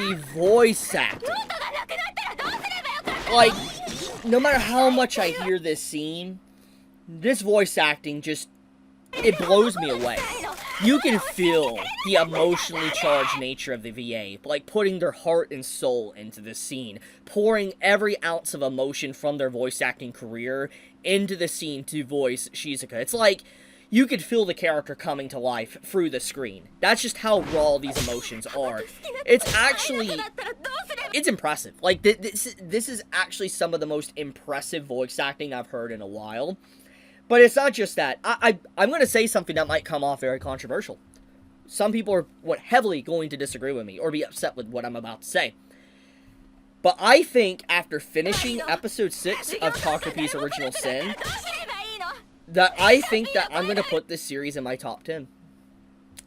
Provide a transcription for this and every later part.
the voice acting. Like, no matter how much I hear this scene, this voice acting just, it blows me away. You can feel the emotionally charged nature of the VA, like putting their heart and soul into this scene, pouring every ounce of emotion from their voice acting career into the scene to voice Shizaka. It's like you could feel the character coming to life through the screen. That's just how raw these emotions are. It's actually, it's impressive. Like, this is actually some of the most impressive voice acting I've heard in a while. But it's not just that. I'm going to say something that might come off very controversial. Some people are heavily going to disagree with me or be upset with what I'm about to say. But I think after finishing episode 6 of Takopi's Original Sin, that I think that I'm going to put this series in my top 10.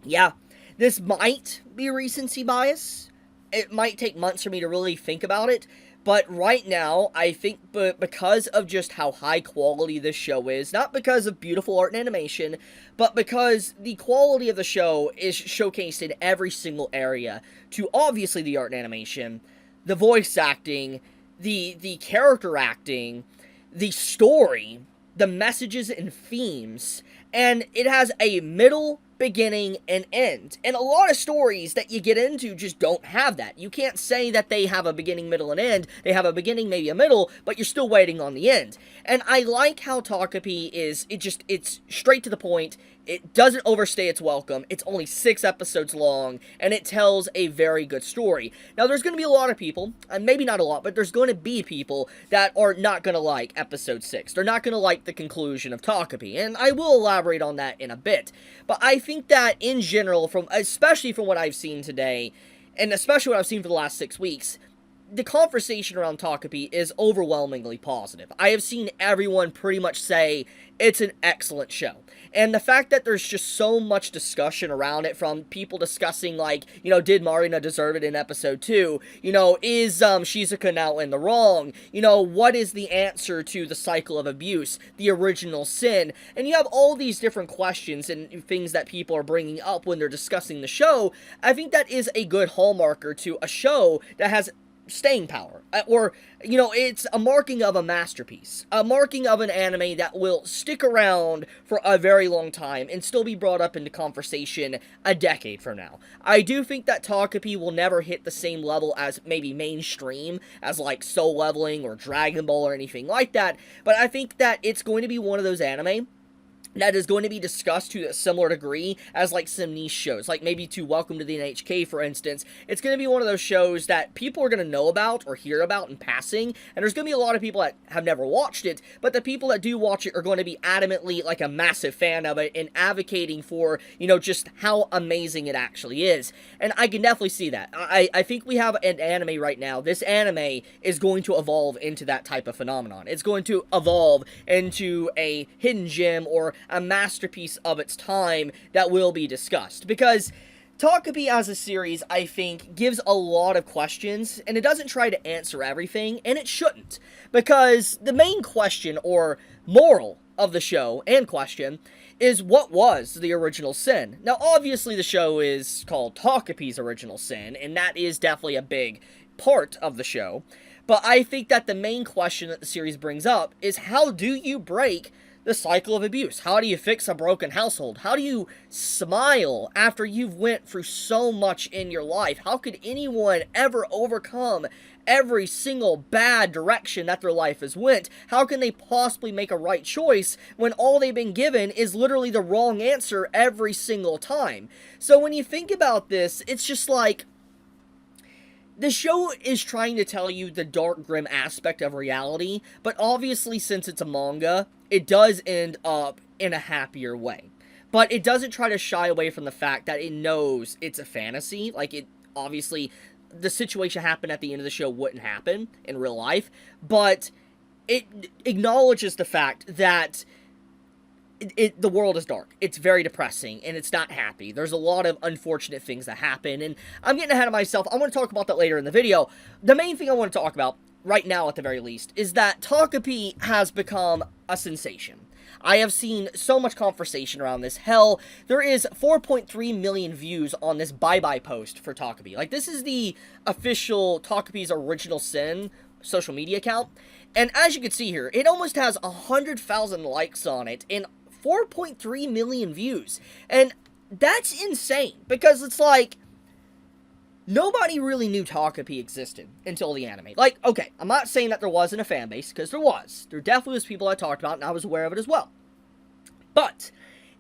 Yeah, this might be recency bias. It might take months for me to really think about it. But right now, I think because of just how high quality this show is, not because of beautiful art and animation, but because the quality of the show is showcased in every single area, to obviously the art and animation, the voice acting, the character acting, the story, the messages and themes, and it has a middle, beginning, and end. And a lot of stories that you get into just don't have that. You can't say that they have a beginning, middle, and end. They have a beginning, maybe a middle, but you're still waiting on the end. And I like how Takopi is, it's straight to the point. It doesn't overstay its welcome. It's only 6 episodes long, and it tells a very good story. Now, there's going to be a lot of people, and maybe not a lot, but there's going to be people that are not going to like episode 6. They're not going to like the conclusion of Takopi, and I will elaborate on that in a bit. But I think that, in general, especially from what I've seen today, and especially what I've seen for the last 6 weeks, the conversation around Takopi is overwhelmingly positive. I have seen everyone pretty much say it's an excellent show. And the fact that there's just so much discussion around it, from people discussing, like, did Marina deserve it in episode 2? Is Shizaka now in the wrong? What is the answer to the cycle of abuse, the original sin? And you have all these different questions and things that people are bringing up when they're discussing the show. I think that is a good hallmarker to a show that has staying power, or, it's a marking of a masterpiece, a marking of an anime that will stick around for a very long time and still be brought up into conversation a decade from now. I do think that Takopi will never hit the same level as maybe mainstream, as like Soul Leveling or Dragon Ball or anything like that, but I think that it's going to be one of those anime that is going to be discussed to a similar degree as, like, some niche shows. Like, maybe to Welcome to the NHK, for instance. It's going to be one of those shows that people are going to know about or hear about in passing. And there's going to be a lot of people that have never watched it. But the people that do watch it are going to be adamantly, like, a massive fan of it and advocating for, just how amazing it actually is. And I can definitely see that. I think we have an anime right now. This anime is going to evolve into that type of phenomenon. It's going to evolve into a hidden gem or a masterpiece of its time that will be discussed. Because Takopi as a series, I think, gives a lot of questions, and it doesn't try to answer everything, and it shouldn't. Because the main question, or moral of the show, and question, is what was the original sin? Now, obviously, the show is called Takopi's Original Sin, and that is definitely a big part of the show. But I think that the main question that the series brings up is, how do you break the cycle of abuse? How do you fix a broken household? How do you smile after you've went through so much in your life? How could anyone ever overcome every single bad direction that their life has went? How can they possibly make a right choice when all they've been given is literally the wrong answer every single time? So when you think about this, it's just like, the show is trying to tell you the dark, grim aspect of reality, but obviously, since it's a manga, it does end up in a happier way. But it doesn't try to shy away from the fact that it knows it's a fantasy. Like, it obviously, the situation happened at the end of the show wouldn't happen in real life, but it acknowledges the fact that the world is dark. It's very depressing, and it's not happy. There's a lot of unfortunate things that happen, and I'm getting ahead of myself. I want to talk about that later in the video. The main thing I want to talk about, right now at the very least, is that Takopi has become a sensation. I have seen so much conversation around this. Hell, there is 4.3 million views on this bye-bye post for Takopi. Like, this is the official Takopi's Original Sin social media account. And as you can see here, it almost has 100,000 likes on it and 4.3 million views. And that's insane, because it's like, nobody really knew Takopi existed until the anime. Like, okay, I'm not saying that there wasn't a fan base, because there was. There definitely was people I talked about, and I was aware of it as well. But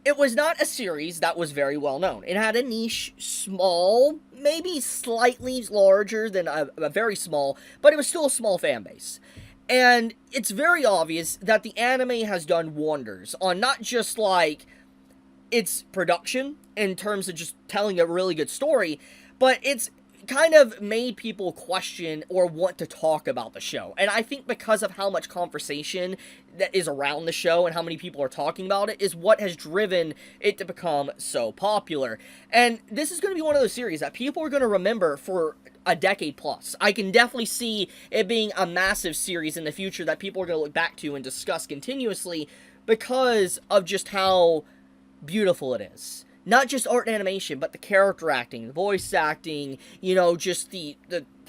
it was not a series that was very well known. It had a niche, small, maybe slightly larger than a very small, but it was still a small fan base. And it's very obvious that the anime has done wonders on not just, like, its production in terms of just telling a really good story, but it's kind of made people question or want to talk about the show. And I think because of how much conversation that is around the show and how many people are talking about it is what has driven it to become so popular. And this is going to be one of those series that people are going to remember for a decade plus. I can definitely see it being a massive series in the future that people are going to look back to and discuss continuously because of just how beautiful it is. Not just art and animation, but the character acting, the voice acting, you know, just the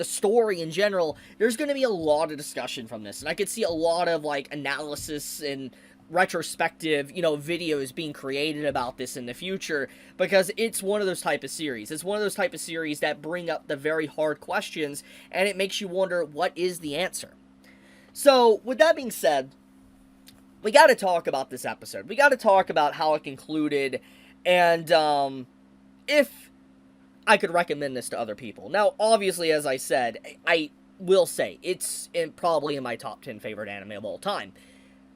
story in general. There's going to be a lot of discussion from this, and I could see a lot of, like, analysis and retrospective, you know, videos being created about this in the future, because it's one of those type of series. It's one of those type of series that bring up the very hard questions, and it makes you wonder, what is the answer? So, with that being said, we got to talk about this episode. We got to talk about how it concluded, and if I could recommend this to other people. Now, obviously, as I said, I will say it's probably in my top 10 favorite anime of all time.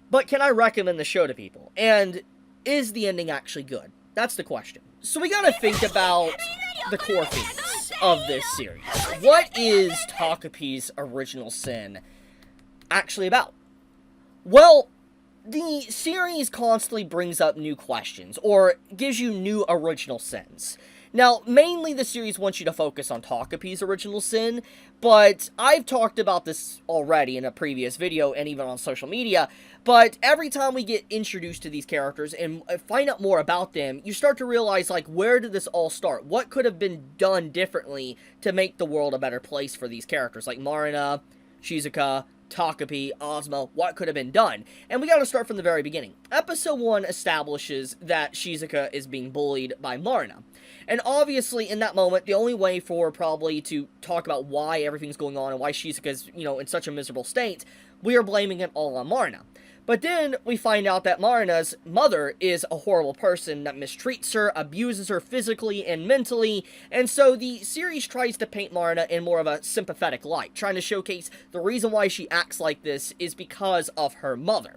But can I recommend the show to people? And is the ending actually good? That's the question. So we gotta think about the core themes of this series. What is Takopi's Original Sin actually about? Well, the series constantly brings up new questions, or gives you new original sins. Now, mainly the series wants you to focus on Takopi's Original Sin, but I've talked about this already in a previous video and even on social media, but every time we get introduced to these characters and find out more about them, you start to realize, like, where did this all start? What could have been done differently to make the world a better place for these characters, like Marina, Shizaka, Takopi, Ozma, what could have been done? And we gotta start from the very beginning. Episode 1 establishes that Shizaka is being bullied by Marina. And obviously, in that moment, the only way for probably to talk about why everything's going on and why Shizaka's, you know, in such a miserable state, we are blaming it all on Marina. But then we find out that Marina's mother is a horrible person that mistreats her, abuses her physically and mentally, and so the series tries to paint Marina in more of a sympathetic light, trying to showcase the reason why she acts like this is because of her mother.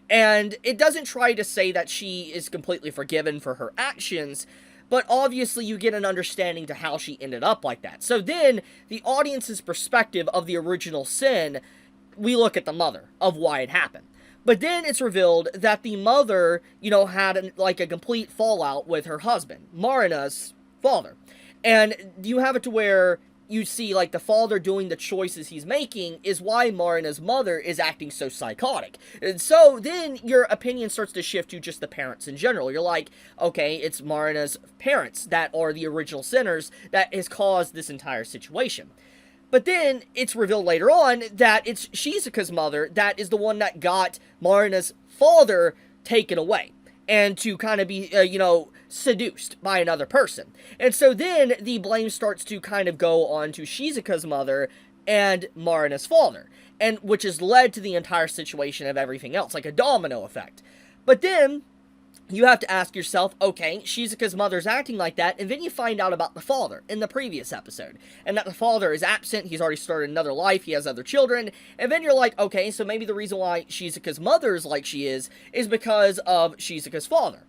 And it doesn't try to say that she is completely forgiven for her actions, but obviously you get an understanding to how she ended up like that. So then, the audience's perspective of the original sin, we look at the mother, of why it happened. But then it's revealed that the mother, you know, had a complete fallout with her husband, Marina's father. And you have it to where you see, like, the father doing the choices he's making is why Marina's mother is acting so psychotic. And so then your opinion starts to shift to just the parents in general. You're like, okay, it's Marina's parents that are the original sinners that has caused this entire situation. But then, it's revealed later on that it's Shizaka's mother that is the one that got Marina's father taken away. And to kind of be, you know, seduced by another person. And so then, the blame starts to kind of go on to Shizaka's mother and Marina's father. And which has led to the entire situation of everything else, like a domino effect. But then, you have to ask yourself, okay, Shizaka's mother's acting like that, and then you find out about the father in the previous episode. And that the father is absent, he's already started another life, he has other children, and then you're like, okay, so maybe the reason why Shizaka's mother is like she is because of Shizaka's father.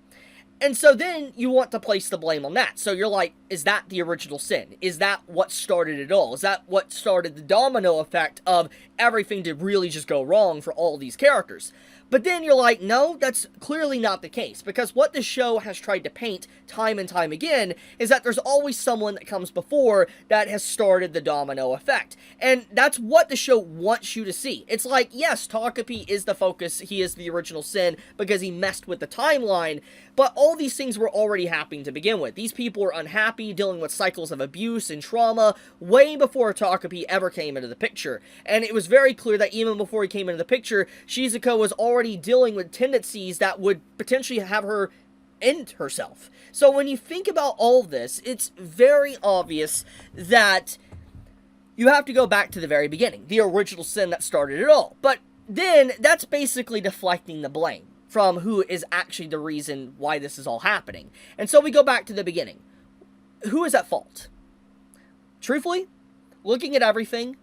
And so then you want to place the blame on that. So you're like, is that the original sin? Is that what started it all? Is that what started the domino effect of everything to really just go wrong for all these characters. But then you're like, no, that's clearly not the case, because what the show has tried to paint time and time again is that there's always someone that comes before that has started the domino effect. And that's what the show wants you to see. It's like, yes, Takopi is the focus, he is the original sin because he messed with the timeline, but all these things were already happening to begin with. These people were unhappy, dealing with cycles of abuse and trauma way before Takopi ever came into the picture. And it was very clear that even before he came into the picture, Shizaka was already dealing with tendencies that would potentially have her end herself. So when you think about all this, it's very obvious that you have to go back to the very beginning, the original sin that started it all. But then that's basically deflecting the blame from who is actually the reason why this is all happening. And so we go back to the beginning. Who is at fault? Truthfully, looking at everything,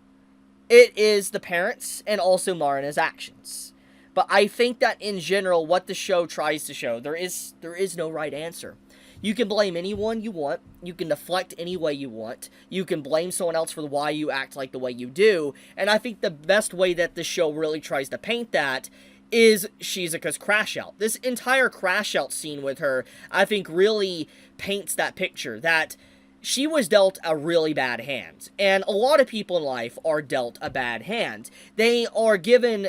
it is the parents and also Marina's actions. But I think that in general, what the show tries to show, there is no right answer. You can blame anyone you want. You can deflect any way you want. You can blame someone else for why you act like the way you do. And I think the best way that the show really tries to paint that is Shizaka's crash out. This entire crash out scene with her, I think, really paints that picture that she was dealt a really bad hand. And a lot of people in life are dealt a bad hand. They are given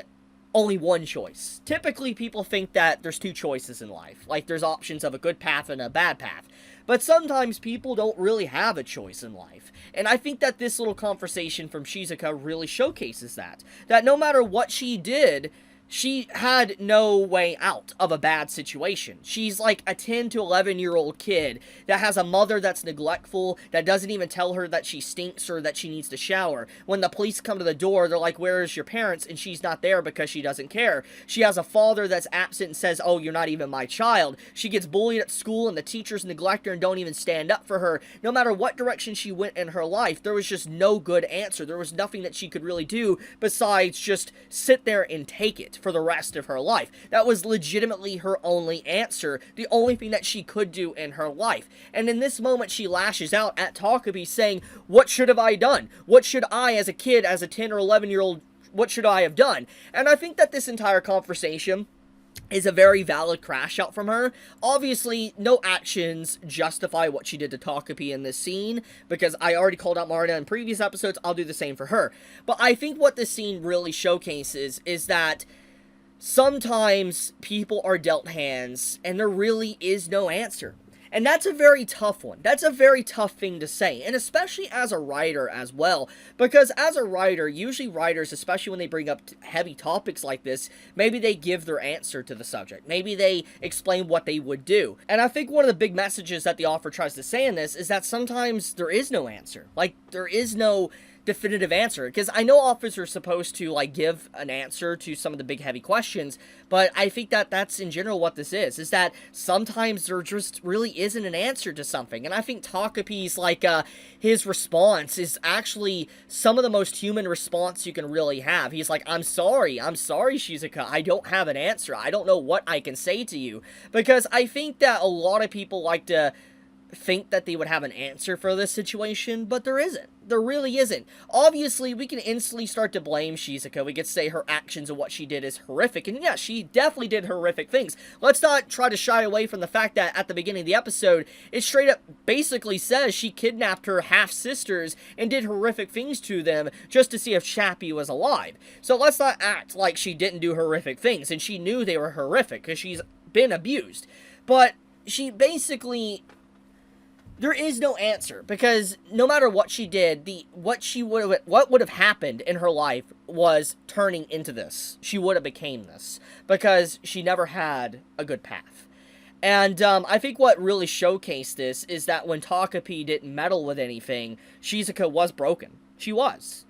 only one choice. Typically, people think that there's two choices in life. Like, there's options of a good path and a bad path. But sometimes people don't really have a choice in life. And I think that this little conversation from Shizaka really showcases that. That no matter what she did, she had no way out of a bad situation. She's like a 10 to 11-year-old kid that has a mother that's neglectful, that doesn't even tell her that she stinks or that she needs to shower. When the police come to the door, they're like, "Where is your parents?" And she's not there because she doesn't care. She has a father that's absent and says, "Oh, you're not even my child." She gets bullied at school and the teachers neglect her and don't even stand up for her. No matter what direction she went in her life, there was just no good answer. There was nothing that she could really do besides just sit there and take it for the rest of her life. That was legitimately her only answer, the only thing that she could do in her life. And in this moment, she lashes out at Takopi saying, "What should have I done? What should I, as a kid, as a 10 or 11-year-old, what should I have done?" And I think that this entire conversation is a very valid crash out from her. Obviously, no actions justify what she did to Takopi in this scene, because I already called out Marina in previous episodes. I'll do the same for her. But I think what this scene really showcases is that sometimes people are dealt hands, and there really is no answer. And that's a very tough one. That's a very tough thing to say, and especially as a writer as well, because as a writer, usually writers, especially when they bring up heavy topics like this, maybe they give their answer to the subject. Maybe they explain what they would do. And I think one of the big messages that the author tries to say in this is that sometimes there is no answer. Like, there is no definitive answer, because I know authors are supposed to like give an answer to some of the big heavy questions, but I think that that's in general what this is that sometimes there just really isn't an answer to something. And I think Takopi's like his response is actually some of the most human response you can really have. He's like, I'm sorry Shizaka, I don't have an answer, I don't know what I can say to you. Because I think that a lot of people like to think that they would have an answer for this situation, but there isn't. There really isn't. Obviously, we can instantly start to blame Shizaka. We could say her actions and what she did is horrific, and yeah, she definitely did horrific things. Let's not try to shy away from the fact that at the beginning of the episode, it straight up basically says she kidnapped her half-sisters and did horrific things to them just to see if Chappie was alive. So let's not act like she didn't do horrific things, and she knew they were horrific, because she's been abused. But she basically... there is no answer, because no matter what she did, what would have happened in her life was turning into this. She would have became this, because she never had a good path. And I think what really showcased this is that when Takopi didn't meddle with anything, Shizaka was broken. She was.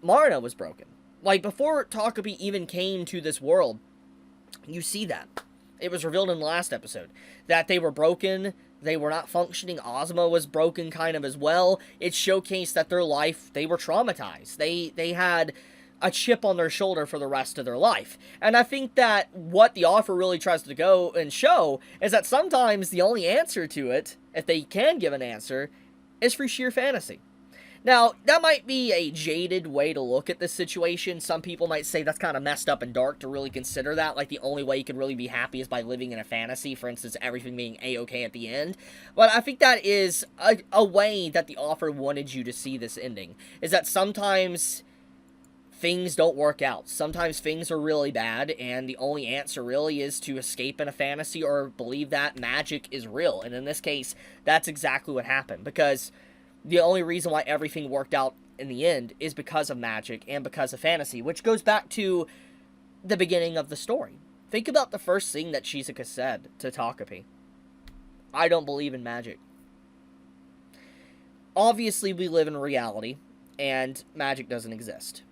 Marina was broken. Like, before Takopi even came to this world, you see that. It was revealed in the last episode that they were broken. They were not functioning. Ozma was broken kind of as well. It showcased that their life, they were traumatized. They had a chip on their shoulder for the rest of their life. And I think that what the author really tries to go and show is that sometimes the only answer to it, if they can give an answer, is through sheer fantasy. Now, that might be a jaded way to look at this situation. Some people might say that's kind of messed up and dark to really consider that. Like, the only way you can really be happy is by living in a fantasy. For instance, everything being A-okay at the end. But I think that is a way that the author wanted you to see this ending. Is that sometimes things don't work out. Sometimes things are really bad, and the only answer really is to escape in a fantasy or believe that magic is real. And in this case, that's exactly what happened. Because the only reason why everything worked out in the end is because of magic and because of fantasy, which goes back to the beginning of the story. Think about the first thing that Shizaka said to Takopi. I don't believe in magic. Obviously, we live in reality, and magic doesn't exist.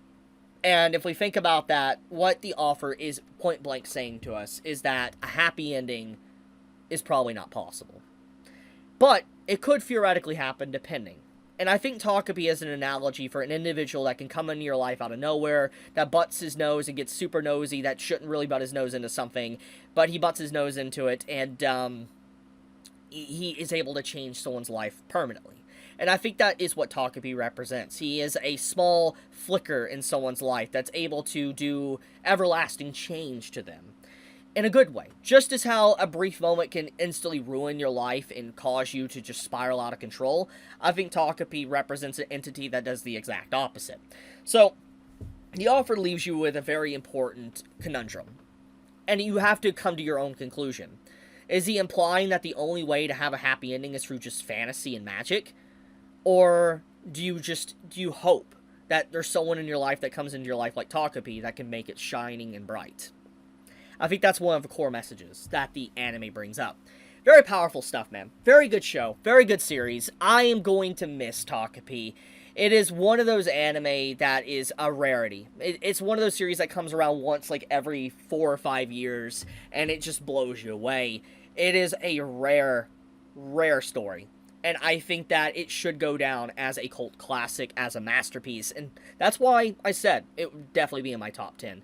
And if we think about that, what the author is point blank saying to us is that a happy ending is probably not possible. But it could theoretically happen depending. And I think Takipi is an analogy for an individual that can come into your life out of nowhere, that butts his nose and gets super nosy, that shouldn't really butt his nose into something, but he butts his nose into it, and he is able to change someone's life permanently. And I think that is what Takipi represents. He is a small flicker in someone's life that's able to do everlasting change to them. In a good way. Just as how a brief moment can instantly ruin your life and cause you to just spiral out of control, I think Takipi represents an entity that does the exact opposite. So, the author leaves you with a very important conundrum. And you have to come to your own conclusion. Is he implying that the only way to have a happy ending is through just fantasy and magic? Or do you hope that there's someone in your life that comes into your life like Takopi that can make it shining and bright? I think that's one of the core messages that the anime brings up. Very powerful stuff, man. Very good show. Very good series. I am going to miss Takipi. It is one of those anime that is a rarity. It's one of those series that comes around once like every 4 or 5 years, and it just blows you away. It is a rare, rare story. And I think that it should go down as a cult classic, as a masterpiece. And that's why I said it would definitely be in my top 10.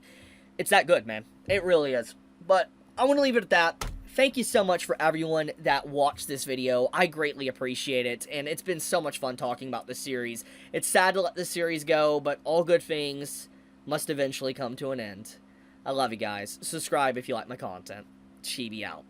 It's that good, man. It really is. But I want to leave it at that. Thank you so much for everyone that watched this video. I greatly appreciate it. And it's been so much fun talking about this series. It's sad to let this series go, but all good things must eventually come to an end. I love you guys. Subscribe if you like my content. Chibi out.